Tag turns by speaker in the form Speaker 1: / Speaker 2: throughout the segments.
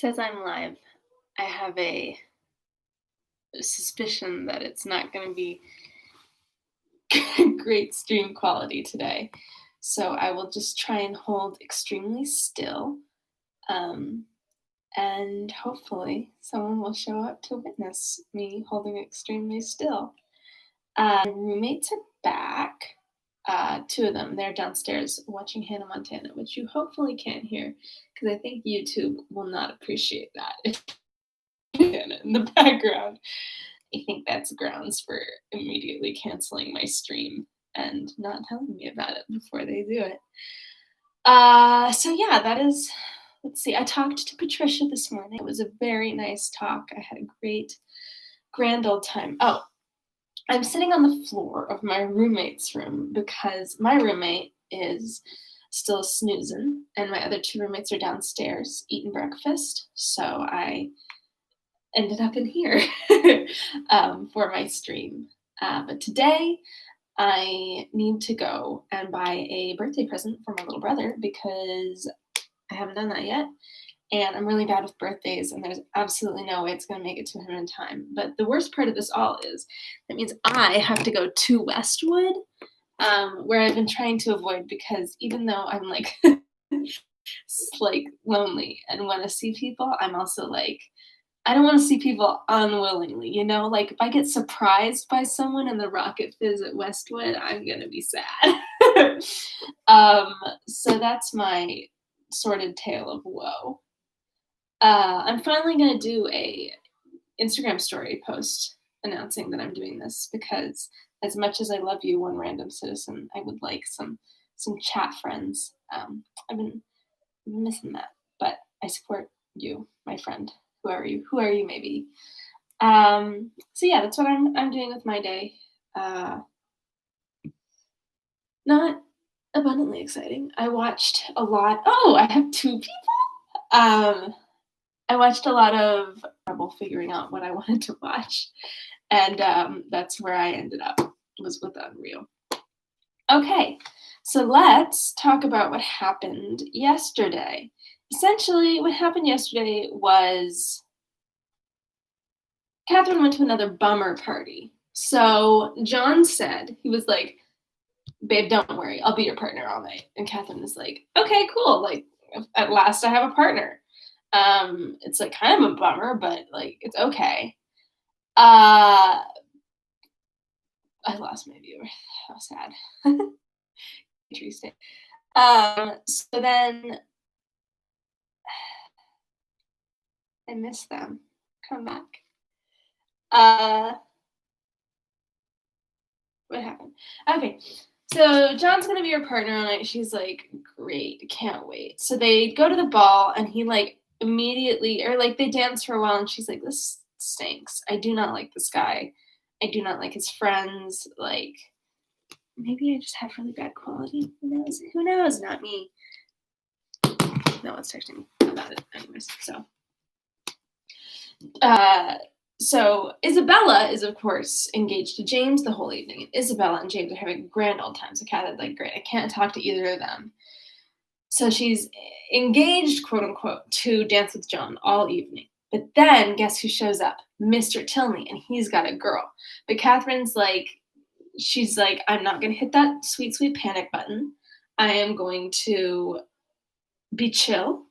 Speaker 1: Says I'm live. I have a suspicion that it's not going to be great stream quality today. So I will just try and hold extremely still. Um, and hopefully someone will show up to witness me holding extremely still. My roommates are back. Two of them, they're downstairs watching Hannah Montana, which you hopefully can't hear because I think YouTube will not appreciate that if Hannah in the background. I think that's grounds for immediately canceling my stream and not telling me about it before they do it. So yeah, that is, let's see, I talked to Patricia this morning. It was a very nice talk. I had a great, grand old time. Oh, I'm sitting on the floor of my roommate's room because my roommate is still snoozing and my other two roommates are downstairs eating breakfast. So I ended up in here for my stream. But today I need to go and buy a birthday present for my little brother because I haven't done that yet. And I'm really bad with birthdays, and there's absolutely no way it's going to make it to him in time. But the worst part of this all is that means I have to go to Westwood, where I've been trying to avoid because even though I'm like lonely and want to see people, I'm also like I don't want to see people unwillingly, Like if I get surprised by someone in the Rocket Fizz at Westwood, I'm gonna be sad. So that's my sordid tale of woe. I'm finally gonna do a Instagram story post announcing that I'm doing this because as much as I love you, one random citizen, I would like some chat friends. I've been missing that, but I support you, my friend. Who are you maybe? So yeah, that's what I'm doing with my day. Not abundantly exciting. I watched a lot. Oh, I have two people. I watched a lot of trouble figuring out what I wanted to watch, and that's where I ended up. Was with Unreal. Okay, so let's talk about what happened yesterday. Essentially, what happened yesterday was Catherine went to another bummer party. So John said, he was like, babe, don't worry, I'll be your partner all night. And Catherine was like, okay, cool. Like, at last I have a partner. It's like kind of a bummer, but like, it's okay. I lost my viewer. How sad. True state. So then I miss them. Come back. What happened? Okay. So John's gonna be your partner all night. She's like, great, can't wait. So they go to the ball and he like immediately or like they dance for a while and she's like, this stinks. I do not like this guy. I do not like his friends. Like maybe I just have really bad quality. Who knows? Who knows? Not me. No one's texting me about it anyways. So Isabella is, of course, engaged to James the whole evening. And Isabella and James are having a grand old time. So Kat is like, great, I can't talk to either of them. So she's engaged, quote unquote, to dance with John all evening. But then guess who shows up? Mr. Tilney, and he's got a girl. But Catherine's like, she's like, I'm not going to hit that sweet, sweet panic button. I am going to be chill.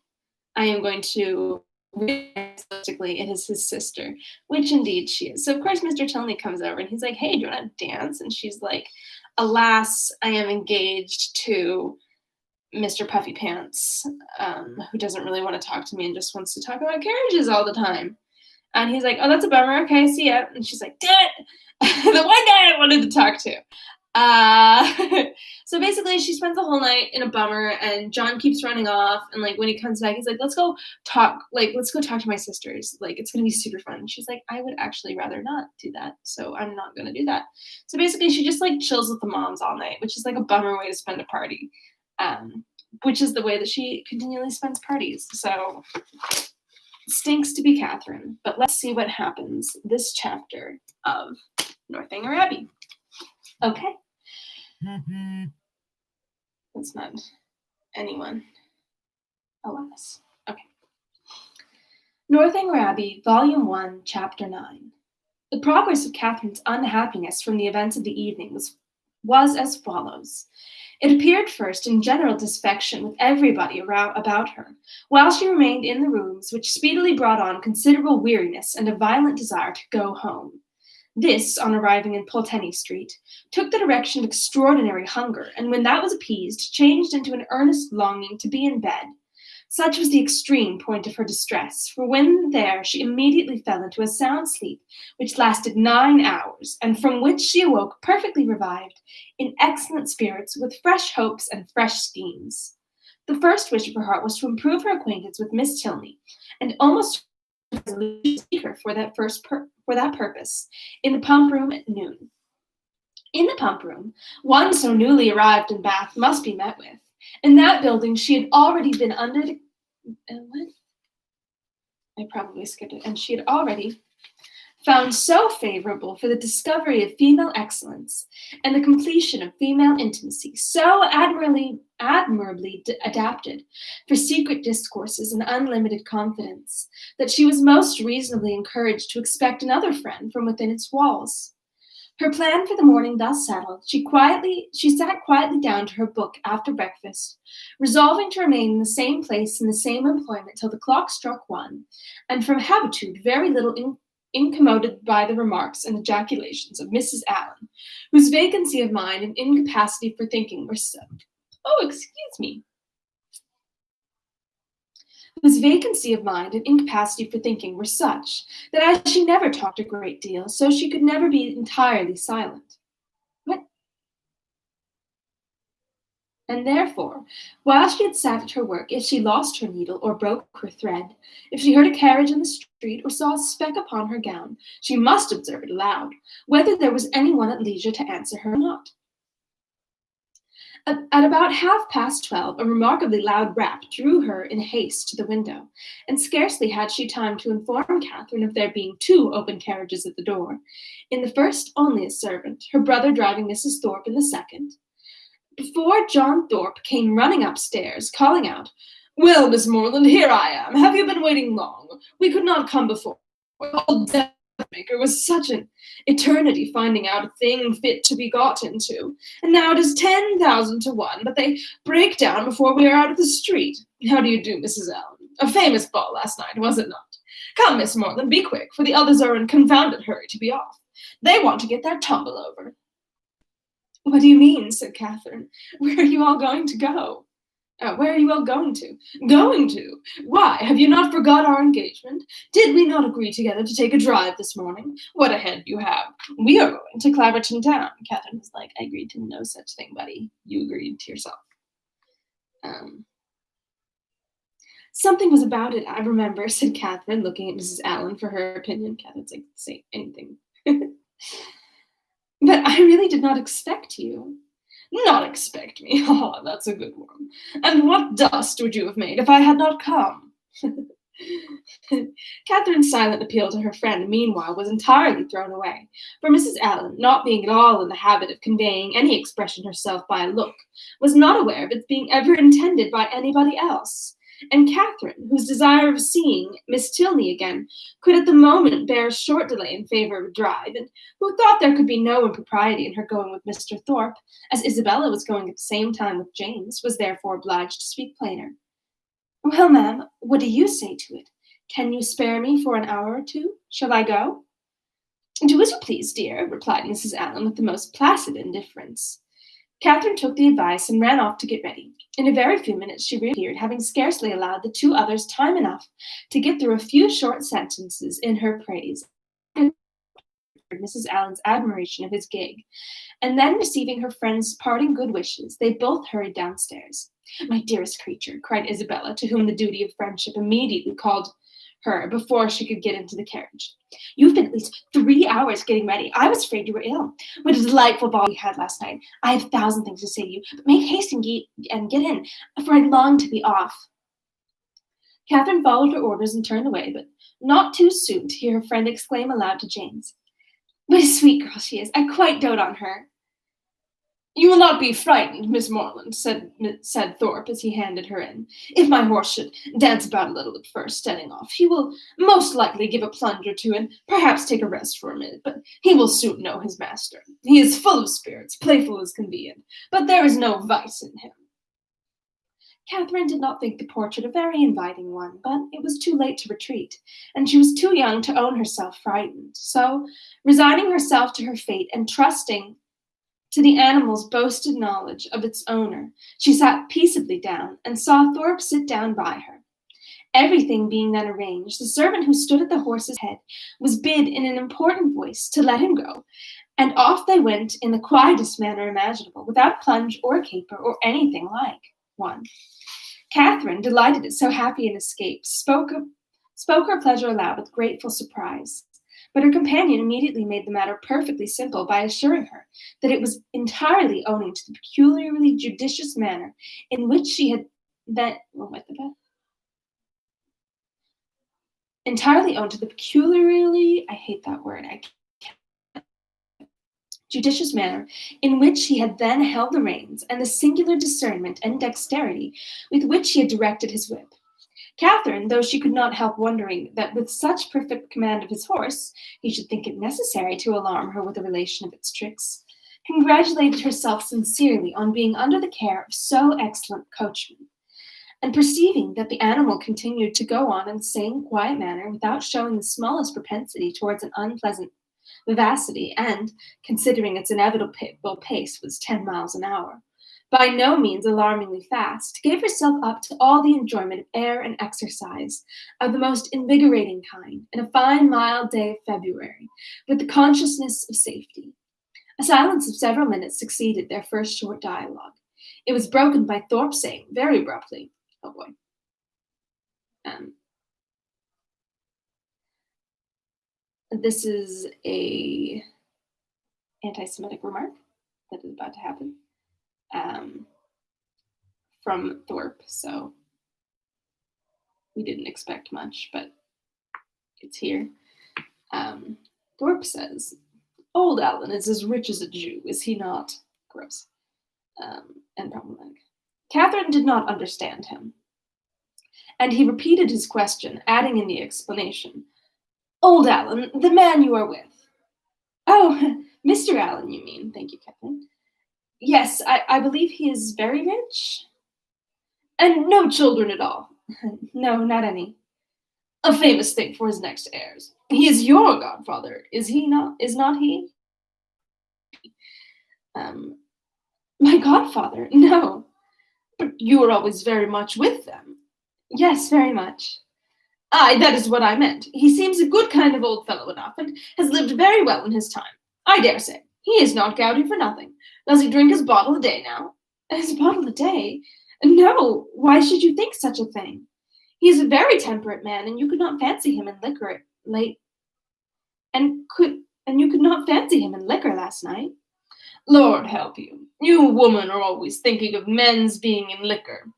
Speaker 1: I am going to realistically, it is his sister, which indeed she is. So of course Mr. Tilney comes over and he's like, hey, do you want to dance? And she's like, alas, I am engaged to Mr. Puffy Pants, who doesn't really want to talk to me and just wants to talk about carriages all the time. And he's like, oh, that's a bummer. Okay, see ya. And she's like, damn it, the one guy I wanted to talk to. So basically she spends the whole night in a bummer and John keeps running off and like when he comes back he's like, let's go talk to my sisters, like it's gonna be super fun. And she's like, I would actually rather not do that, so I'm not gonna do that. So basically she just like chills with the moms all night, which is like a bummer way to spend a party, which is the way that she continually spends parties. So stinks to be Catherine, but let's see what happens this chapter of Northanger Abbey. Okay. That's not anyone. Alas. Okay. Northanger Abbey, Volume 1, Chapter 9. The progress of Catherine's unhappiness from the events of the evening was as follows. It appeared first in general disaffection with everybody about her, while she remained in the rooms, which speedily brought on considerable weariness and a violent desire to go home. This, on arriving in Pulteney Street, took the direction of extraordinary hunger, and when that was appeased, changed into an earnest longing to be in bed. Such was the extreme point of her distress, for when there she immediately fell into a sound sleep, which lasted 9 hours, and from which she awoke perfectly revived, in excellent spirits, with fresh hopes and fresh schemes. The first wish of her heart was to improve her acquaintance with Miss Tilney, and almost resolute to seek her for that purpose, in the pump room at noon. In the pump room, one so newly arrived in Bath must be met with. In that building she had already been under the what? I probably skipped it. And she had already found so favorable for the discovery of female excellence and the completion of female intimacy, so admirably adapted for secret discourses and unlimited confidence, that she was most reasonably encouraged to expect another friend from within its walls. Her plan for the morning thus settled, she sat quietly down to her book after breakfast, resolving to remain in the same place and the same employment till the clock struck 1, and from habitude very little incommoded by the remarks and ejaculations of Mrs. Allen, whose vacancy of mind and incapacity for thinking were so. Oh, excuse me. Whose vacancy of mind and incapacity for thinking were such, that as she never talked a great deal, so she could never be entirely silent. What? And therefore, while she had sat at her work, if she lost her needle or broke her thread, if she heard a carriage in the street or saw a speck upon her gown, she must observe it aloud, whether there was any one at leisure to answer her or not. At about 12:30, a remarkably loud rap drew her in haste to the window, and scarcely had she time to inform Catherine of there being 2 open carriages at the door. In the first, only a servant, her brother driving Mrs. Thorpe in the second, before John Thorpe came running upstairs, calling out, "Well, Miss Morland, here I am. Have you been waiting long? We could not come before. Old Deathmaker was such an eternity finding out a thing fit to be got into, and now it is 10,000 to 1, but they break down before we are out of the street. How do you do, Mrs. Allen? A famous ball last night, was it not? Come, Miss Morland, be quick, for the others are in confounded hurry to be off. They want to get their tumble over." "What do you mean?" said Catherine. "Where are you all going to go?" "Where are you all going to?" "Going to? Why, have you not forgot our engagement? Did we not agree together to take a drive this morning? What a head you have! We are going to Claverton Town." Catherine was like, "I agreed to no such thing, buddy. You agreed to yourself." "Something was about it, I remember," said Catherine, looking at Mrs. Allen for her opinion. Catherine's like, "Say anything." "But I really did not expect you." "Not expect me? Ah, that's a good one. And what dust would you have made if I had not come?" Catherine's silent appeal to her friend, meanwhile, was entirely thrown away, for Mrs. Allen, not being at all in the habit of conveying any expression herself by a look, was not aware of its being ever intended by anybody else. And Catherine, whose desire of seeing Miss Tilney again could at the moment bear a short delay in favor of a drive, and who thought there could be no impropriety in her going with Mr. Thorpe, as Isabella was going at the same time with James, was therefore obliged to speak plainer. "Well, ma'am, what do you say to it? Can you spare me for an hour or 2? Shall I go?" "Do as you please, dear," replied Mrs. Allen with the most placid indifference. Catherine took the advice and ran off to get ready. In a very few minutes she reappeared, having scarcely allowed the 2 others time enough to get through a few short sentences in her praise, and Mrs. Allen's admiration of his gig, and then receiving her friend's parting good wishes, they both hurried downstairs. "My dearest creature," cried Isabella, to whom the duty of friendship immediately called her before she could get into the carriage. "You've been at least 3 hours getting ready. I was afraid you were ill. What a delightful ball we had last night. I have 1,000 things to say to you, but make haste and get in, for I long to be off." Catherine followed her orders and turned away, but not too soon to hear her friend exclaim aloud to James, "What a sweet girl she is. I quite dote on her." "You will not be frightened, Miss Morland," said Thorpe as he handed her in. "If my horse should dance about a little at first, setting off, he will most likely give a plunge or two and perhaps take a rest for a minute, but he will soon know his master. He is full of spirits, playful as can be, but there is no vice in him." Catherine did not think the portrait a very inviting one, but it was too late to retreat, and she was too young to own herself frightened. So, resigning herself to her fate and trusting to the animal's boasted knowledge of its owner, she sat peaceably down and saw Thorpe sit down by her. Everything being then arranged, the servant who stood at the horse's head was bid in an important voice to let him go, and off they went in the quietest manner imaginable, without plunge or caper or anything like one. Catherine, delighted at so happy an escape, spoke her pleasure aloud with grateful surprise. But her companion immediately made the matter perfectly simple by assuring her that it was entirely owing to the peculiarly judicious manner in which she had then entirely owing to the peculiarly I hate that word judicious manner in which he had then held the reins, and the singular discernment and dexterity with which he had directed his whip. Catherine, though she could not help wondering that with such perfect command of his horse he should think it necessary to alarm her with a relation of its tricks, congratulated herself sincerely on being under the care of so excellent a coachman, and perceiving that the animal continued to go on in the same quiet manner without showing the smallest propensity towards an unpleasant vivacity, and, considering its inevitable pace was 10 miles an hour, by no means alarmingly fast, gave herself up to all the enjoyment of air and exercise of the most invigorating kind, in a fine mild day of February, with the consciousness of safety. A silence of several minutes succeeded their first short dialogue. It was broken by Thorpe saying, very abruptly, "Oh boy, this is a anti-Semitic remark that is about to happen from Thorpe, so we didn't expect much, but it's here. Thorpe says, "Old Alan is as rich as a Jew, is he not?" Gross. And problematic. Catherine did not understand him, and he repeated his question, adding in the explanation, "Old Alan, the man you are with." "Oh, Mr. Allen, you mean. Thank you, Catherine. Yes, I believe he is very rich." "And no children at all?" "No, not any." "A famous thing for his next heirs. He is your godfather, is he not? Is not he?" "My godfather? No." "But you were always very much with them." "Yes, very much." "Aye, that is what I meant. He seems a good kind of old fellow enough, and has lived very well in his time. I dare say. He is not gouty for nothing. Does he drink his bottle a day now?" "His bottle a day? No. Why should you think such a thing? He is a very temperate man, and you could not fancy him in liquor late and you could not fancy him in liquor last night." "Lord help you. You women are always thinking of men's being in liquor.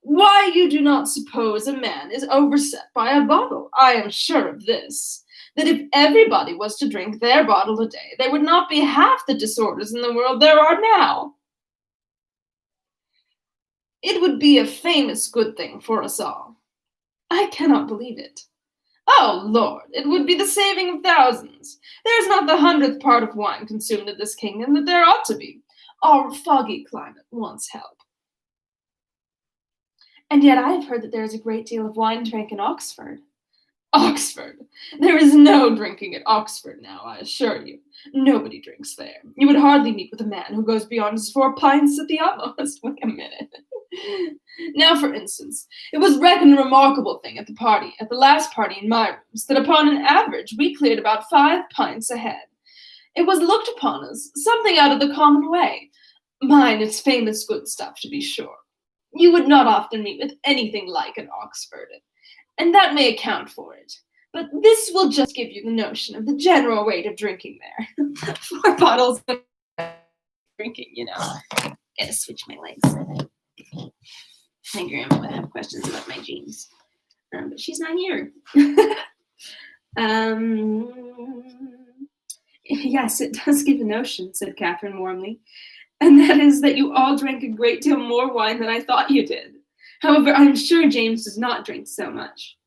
Speaker 1: Why, you do not suppose a man is overset by a bottle. I am sure of this, that if everybody was to drink their bottle a day, there would not be half the disorders in the world there are now. It would be a famous good thing for us all." "I cannot believe it." "Oh, Lord, it would be the saving of thousands. There is not the 100th part of wine consumed in this kingdom that there ought to be. Our foggy climate wants help." "And yet I have heard that there is a great deal of wine drank in Oxford." "Oxford! There is no drinking at Oxford now, I assure you. Nobody drinks there. You would hardly meet with a man who goes beyond his 4 pints at the utmost." Wait a minute. "Now, for instance, it was reckoned a remarkable thing at the last party in my rooms, that upon an average we cleared about 5 pints a head. It was looked upon as something out of the common way. Mine, it's famous good stuff, to be sure. You would not often meet with anything like at Oxford, and that may account for it. But this will just give you the notion of the general rate of drinking there. 4 bottles of drinking, you know. Gotta switch my legs. My grandma would have questions about my jeans, but she's not here. Yes, it does give a notion," said Catherine warmly. and that is that you all drank a great deal more wine than I thought you did. However, I am sure James does not drink so much."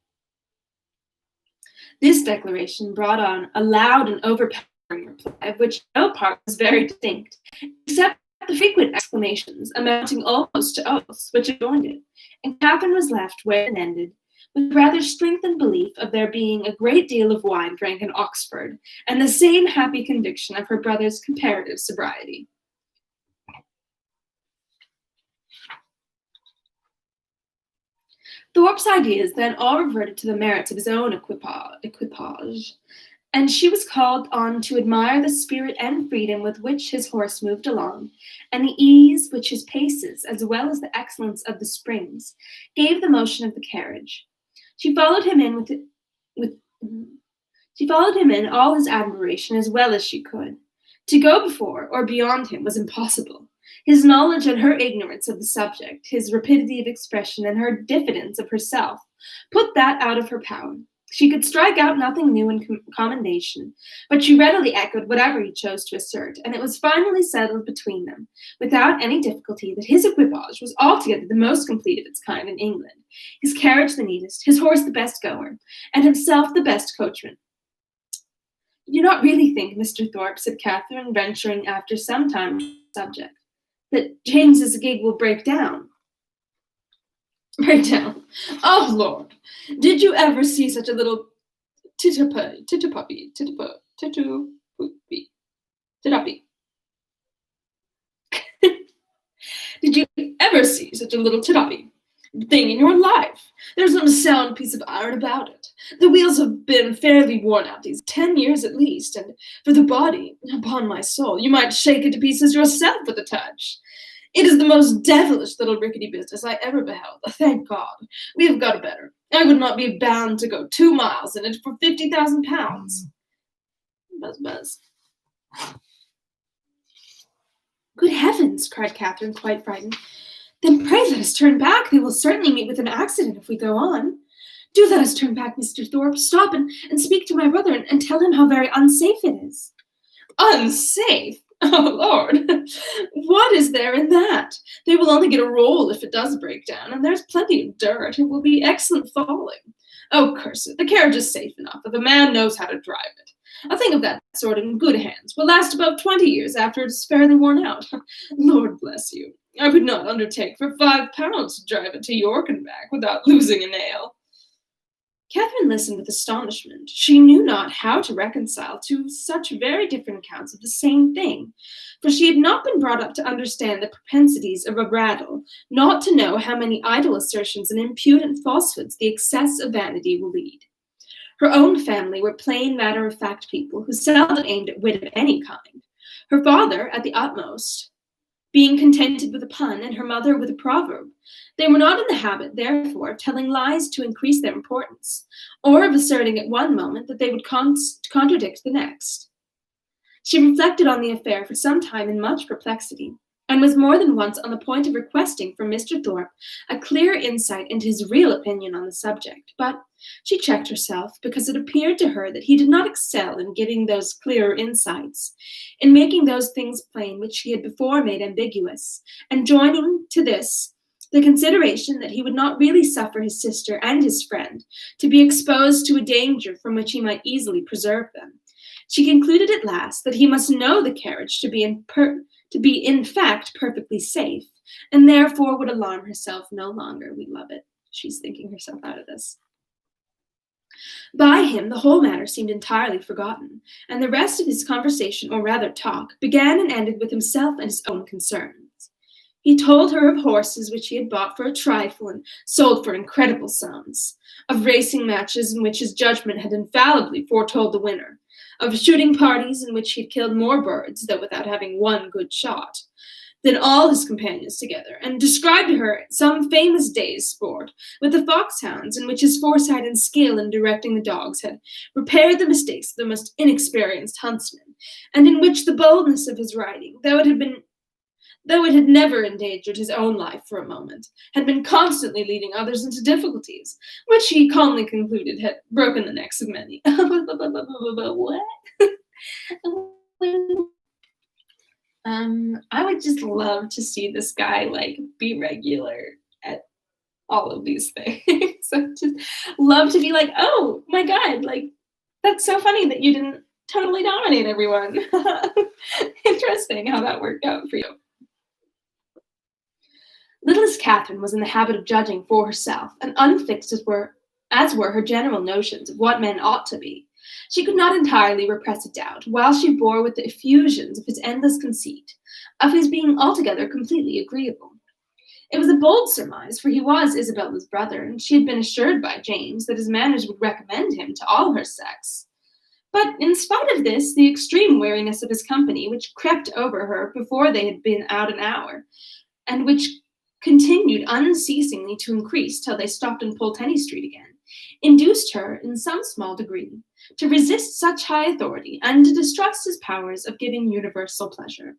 Speaker 1: This declaration brought on a loud and overpowering reply, of which no part was very distinct, except the frequent exclamations, amounting almost to oaths, which adjoined it, and Catherine was left where it ended, with rather strengthened belief of there being a great deal of wine drank in Oxford, and the same happy conviction of her brother's comparative sobriety. Thorpe's ideas then all reverted to the merits of his own equipage, and she was called on to admire the spirit and freedom with which his horse moved along, and the ease which his paces, as well as the excellence of the springs, gave the motion of the carriage. She followed him in she followed him in all his admiration as well as she could. To go before or beyond him was impossible. His knowledge and her ignorance of the subject, his rapidity of expression and her diffidence of herself, put that out of her power. She could strike out nothing new in commendation, but she readily echoed whatever he chose to assert, and it was finally settled between them, without any difficulty, that his equipage was altogether the most complete of its kind in England, his carriage the neatest, his horse the best goer, and himself the best coachman. "You do not really think, Mr. Thorpe," said Catherine, venturing after some time on the subject, "that James's gig will break down?" "Break down? Oh, Lord! Did you ever see such a little tituppy? Did you ever see such a little tituppy thing in your life? There's not a sound piece of iron about it. The wheels have been fairly worn out these 10 years at least, and for the body, upon my soul, you might shake it to pieces yourself with a touch. It is the most devilish little rickety business I ever beheld. Thank God, we have got a better. I would not be bound to go 2 miles in it for £50,000. Buzz. "Good heavens!" cried Catherine, quite frightened. "Then pray let us turn back. They will certainly meet with an accident if we go on. Do let us turn back, Mr. Thorpe. Stop and speak to my brother and tell him how very unsafe it is." "Unsafe? Oh, Lord! What is there in that? They will only get a roll if it does break down, and there's plenty of dirt. It will be excellent falling. Oh, curse it, the carriage is safe enough if a man knows how to drive it. A thing of that sort in good hands will last above 20 years after it is fairly worn out. Lord bless you, I would not undertake for £5 to drive it to York and back without losing a nail." Catherine listened with astonishment. She knew not how to reconcile two such very different accounts of the same thing, for she had not been brought up to understand the propensities of a rattle, not to know how many idle assertions and impudent falsehoods the excess of vanity will lead. Her own family were plain matter-of-fact people who seldom aimed at wit of any kind. Her father, at the utmost, being contented with a pun, and her mother with a proverb. They were not in the habit, therefore, of telling lies to increase their importance, or of asserting at one moment that they would contradict the next. She reflected on the affair for some time in much perplexity, and was more than once on the point of requesting from Mr. Thorpe a clear insight into his real opinion on the subject, but she checked herself, because it appeared to her that he did not excel in giving those clearer insights, in making those things plain which he had before made ambiguous, and joining to this the consideration that he would not really suffer his sister and his friend to be exposed to a danger from which he might easily preserve them. She concluded at last that he must know the carriage to be in fact perfectly safe, and therefore would alarm herself no longer. We love it. She's thinking herself out of this. By him, the whole matter seemed entirely forgotten, and the rest of his conversation, or rather talk, began and ended with himself and his own concerns. He told her of horses which he had bought for a trifle and sold for incredible sums, of racing matches in which his judgment had infallibly foretold the winner, of shooting parties in which he had killed more birds, though without having one good shot, than all his companions together, and described to her some famous day's sport with the foxhounds, in which his foresight and skill in directing the dogs had repaired the mistakes of the most inexperienced huntsman, and in which the boldness of his riding, though it had never endangered his own life for a moment, had been constantly leading others into difficulties, which he calmly concluded had broken the necks of many. What? I would just love to see this guy like be regular at all of these things. So just love to be like, oh my God, like that's so funny that you didn't totally dominate everyone. Interesting how that worked out for you. Littlest Catherine was in the habit of judging for herself, and unfixed as were her general notions of what men ought to be. She could not entirely repress a doubt, while she bore with the effusions of his endless conceit, of his being altogether completely agreeable. It was a bold surmise, for he was Isabella's brother, and she had been assured by James that his manners would recommend him to all her sex. But in spite of this, the extreme weariness of his company, which crept over her before they had been out an hour, and which continued unceasingly to increase till they stopped in Pulteney Street again, induced her, in some small degree, to resist such high authority and to distrust his powers of giving universal pleasure.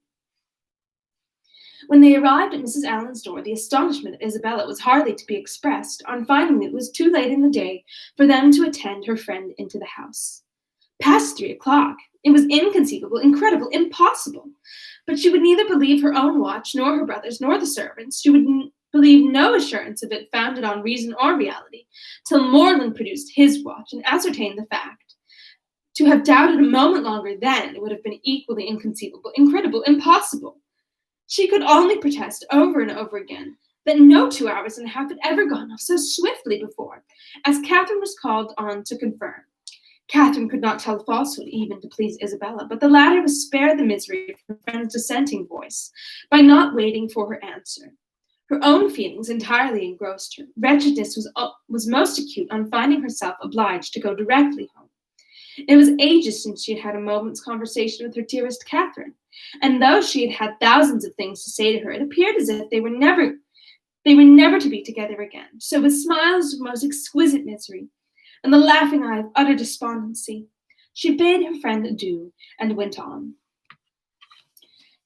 Speaker 1: When they arrived at Mrs. Allen's door, the astonishment of Isabella was hardly to be expressed on finding that it was too late in the day for them to attend her friend into the house. Past 3 o'clock! It was inconceivable, incredible, impossible. But she would neither believe her own watch, nor her brother's, nor the servants'. She would believe no assurance of it founded on reason or reality, till Morland produced his watch and ascertained the fact. To have doubted a moment longer then would have been equally inconceivable, incredible, impossible. She could only protest over and over again that no 2 hours and a half had ever gone off so swiftly before, as Catherine was called on to confirm. Catherine could not tell a falsehood even to please Isabella, but the latter was spared the misery of her friend's dissenting voice by not waiting for her answer. Her own feelings entirely engrossed her. Wretchedness was most acute on finding herself obliged to go directly home. It was ages since she had had a moment's conversation with her dearest Catherine, and though she had had thousands of things to say to her, it appeared as if they were never to be together again. So with smiles of most exquisite misery, and the laughing eye of utter despondency, she bade her friend adieu, and went on.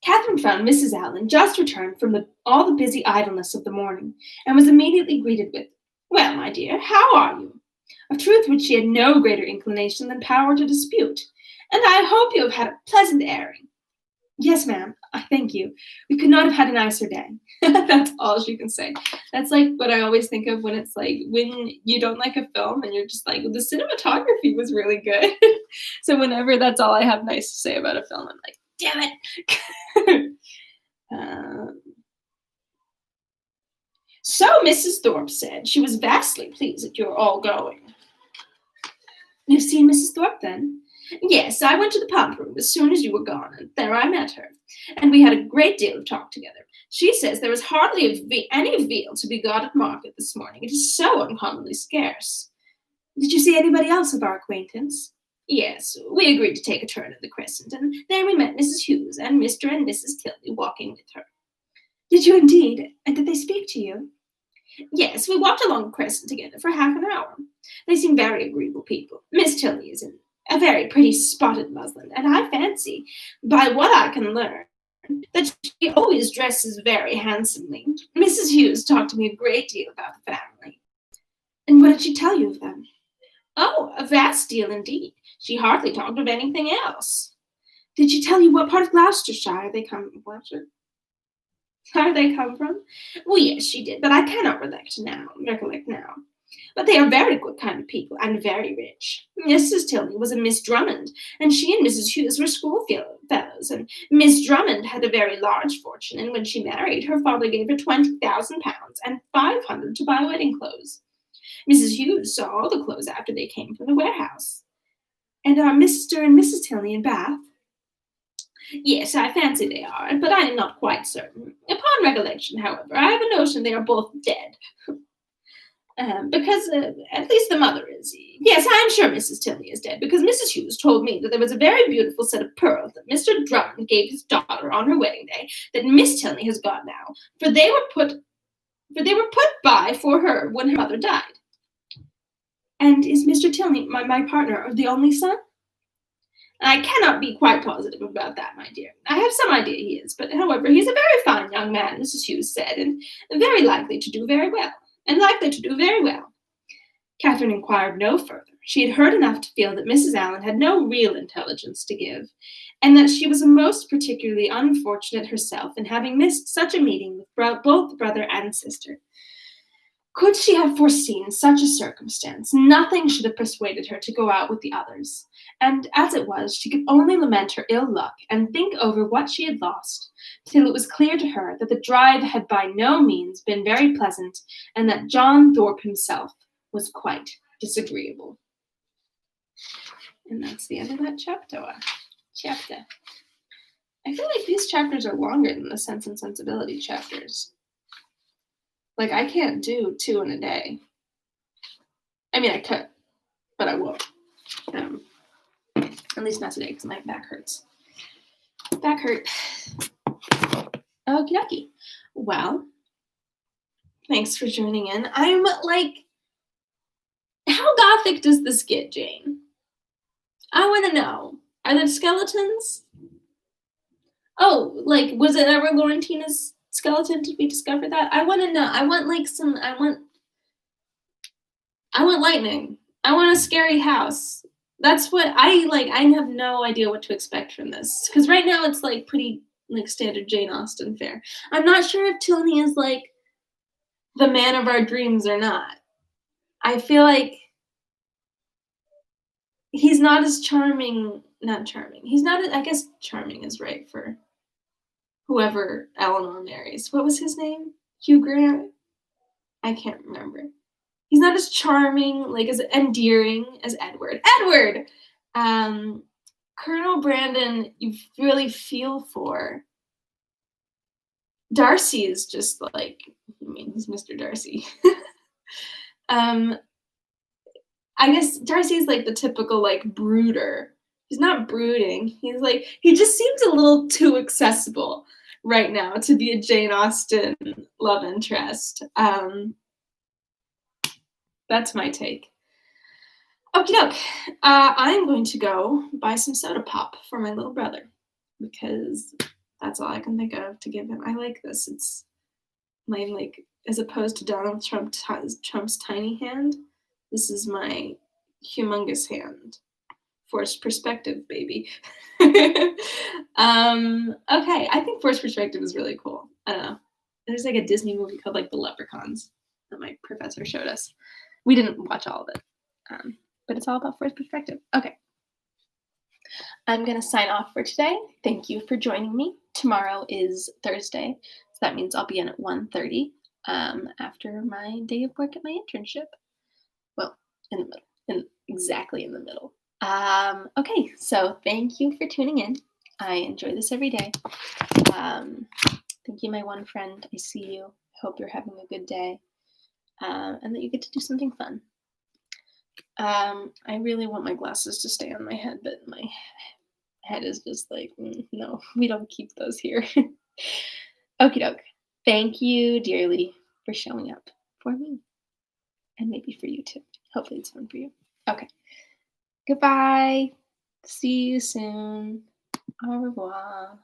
Speaker 1: Catherine found Mrs. Allen just returned from all the busy idleness of the morning, and was immediately greeted with, "Well, my dear, how are you?" A truth which she had no greater inclination than power to dispute. "And I hope you have had a pleasant airing." "Yes, ma'am, I thank you. We could not have had a nicer day." That's all she can say. That's like what I always think of when it's like when you don't like a film and you're just like, the cinematography was really good. So whenever that's all I have nice to say about a film, I'm like, damn it. um, so Mrs. Thorpe said she was vastly pleased that you're all going. "You've seen Mrs. Thorpe, then?" "Yes, I went to the pump room as soon as you were gone, and there I met her, and we had a great deal of talk together. She says there is hardly any veal to be got at market this morning. It is so uncommonly scarce." "Did you see anybody else of our acquaintance?" "Yes, we agreed to take a turn at the Crescent, and there we met Mrs. Hughes and Mr. and Mrs. Tilney walking with her." "Did you indeed? And did they speak to you?" "Yes, we walked along the Crescent together for half an hour. They seem very agreeable people. Miss Tilney is in a very pretty spotted muslin, and I fancy, by what I can learn, that she always dresses very handsomely. Mrs. Hughes talked to me a great deal about the family." "And what did she tell you of them?" "Oh, a vast deal indeed. She hardly talked of anything else." "Did she tell you what part of Gloucestershire they come from?" "Where they come from? Well, yes, she did, but I cannot recollect now. But they are very good kind of people, and very rich. Mrs. Tilney was a Miss Drummond, and she and Mrs. Hughes were schoolfellows, and Miss Drummond had a very large fortune, and when she married, her father gave her £20,000 and 500 to buy wedding clothes. Mrs. Hughes saw all the clothes after they came from the warehouse." "And are Mr. and Mrs. Tilney in Bath?" "Yes, I fancy they are, but I am not quite certain. Upon recollection, however, I have a notion they are both dead. Because at least the mother is. Yes, I am sure Mrs. Tilney is dead, because Mrs. Hughes told me that there was a very beautiful set of pearls that Mr. Drummond gave his daughter on her wedding day that Miss Tilney has got now, for they were put by for her when her mother died." "And is Mr. Tilney, my partner, the only son?" "I cannot be quite positive about that, my dear. I have some idea he is, but however, he is a very fine young man," Mrs. Hughes said, "and very likely to do very well. Catherine inquired no further. She had heard enough to feel that Mrs. Allen had no real intelligence to give, and that she was most particularly unfortunate herself in having missed such a meeting with both brother and sister. Could she have foreseen such a circumstance, nothing should have persuaded her to go out with the others. And as it was, she could only lament her ill luck and think over what she had lost, till it was clear to her that the drive had by no means been very pleasant, and that John Thorpe himself was quite disagreeable. And that's the end of that chapter. I feel like these chapters are longer than the Sense and Sensibility chapters. Like, I can't do 2 in a day. I mean, I could, but I won't. At least not today, because my back hurts. Back hurt. Okie dokie. Well, thanks for joining in. I'm like, how gothic does this get, Jane? I want to know. Are there skeletons? Oh, like, was it ever Laurentina's skeleton? Did we discover that? I want to know. I want lightning. I want a scary house. That's what I like. I have no idea what to expect from this, because right now it's like pretty like standard Jane Austen fare. I'm not sure if Tilney is like the man of our dreams or not. I feel like he's not as charming. Not charming. He's not. I guess charming is right for whoever Eleanor marries. What was his name? Hugh Grant? I can't remember. He's not as charming, like as endearing as Edward. Edward! Colonel Brandon, you really feel for. Darcy is just like, I mean, he's Mr. Darcy. I guess Darcy's like the typical like brooder. He's not brooding. He's like, he just seems a little too accessible right now to be a Jane Austen love interest. That's my take. Okie doke. I'm going to go buy some soda pop for my little brother, because that's all I can think of to give him. I like this. It's my, like, as opposed to Donald Trump's tiny hand, this is my humongous hand. Forced perspective, baby. Okay, I think forced perspective is really cool. I don't know. There's like a Disney movie called like The Leprechauns that my professor showed us. We didn't watch all of it, but it's all about forced perspective. Okay. I'm going to sign off for today. Thank you for joining me. Tomorrow is Thursday, so that means I'll be in at 1:30 after my day of work at my internship. Well, in the middle, exactly in the middle. Okay, so thank you for tuning in. I enjoy this every day. Thank you, my one friend. I see you. Hope you're having a good day, and that you get to do something fun. I really want my glasses to stay on my head, but my head is just like, no, we don't keep those here. Okie doke. Thank you dearly for showing up for me, and maybe for you too. Hopefully it's fun for you. Okay. Goodbye. See you soon. Au revoir.